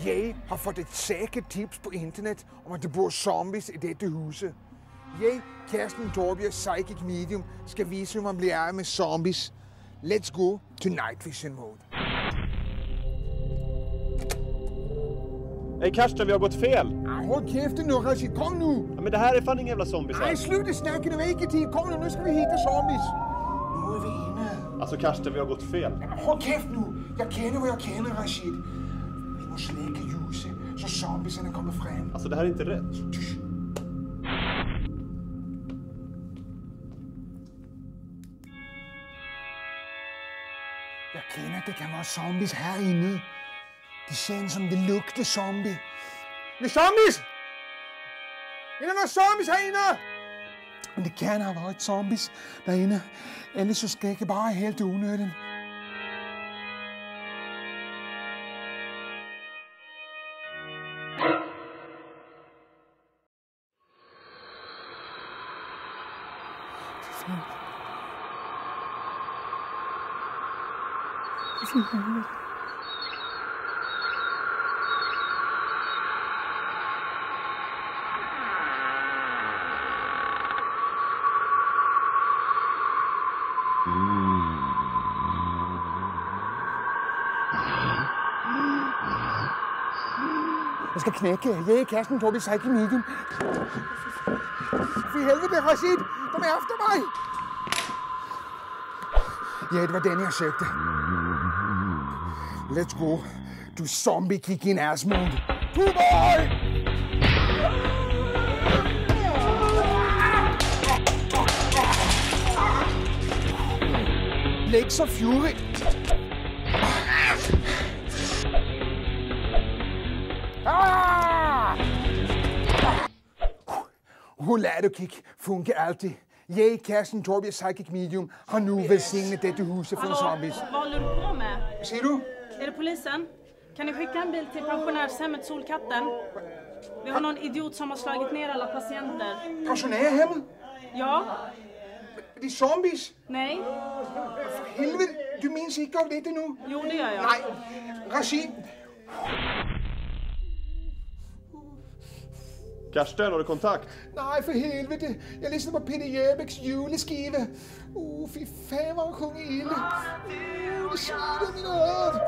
Jeg har fået et sækert tips på internet om, at der bor zombies i dette huse. Jeg, Kirsten Torbjerg, Psychic Medium, skal vise, hvordan man bliver af med zombies. Let's go to night vision mode. Hey Karsten, vi har gått fel. Hold kæften nu, Rashid. Kom nu. Ja, men det här är fan inga jävla zombies här. Nej, sluta snacka, det var ikke tid. Kom nu skal vi hitta zombies. Nu er vi inde. Alltså Karsten, vi har gått fel. Hold kæft nu. Jeg kender, hvad jeg kender, Rashid. Vi må slække ljuset, så zombieserne kommer frem. Alltså det här är inte rätt. Jeg kender, det kan være zombies herinde. De ser som det lugter zombie. Det er zombies! Er der noget zombies herinde? Men det kan have været zombies derinde. Ellers så skal jeg bare helt unødigt. Jeg skal knække. Jeg er Kirsten Torbjerg, Psychic Medium. For helvede, Rashid! Kom efter mig! Ja, det var den, jeg søgte. Let's go. Du zombie kick in ass mode. Tuboy! Legs of Fury. Roulado kick fungerer altid. Jeg, Kirsten Torbjerg, Psychic Medium, har nu velsignet dette hus från zombies. Vad håller du på med? Vad säger du? Är det polisen? Kan ni skicka en bil till pensionärshemmet Solkatten? Vi har någon idiot som har slagit ner alla patienter. Pensionärhemmet? Ja? Det är zombies? Nej? For helvede, du minns ikke om dette nu? Jo, det gör jag. Nej, Rashid. Karsten, har du kontakt? Nej, for helvede. Jeg lyssnar på Peter Jöbecks juleskive. Fy fan, hvor han sjunger ille. Det svider min øre.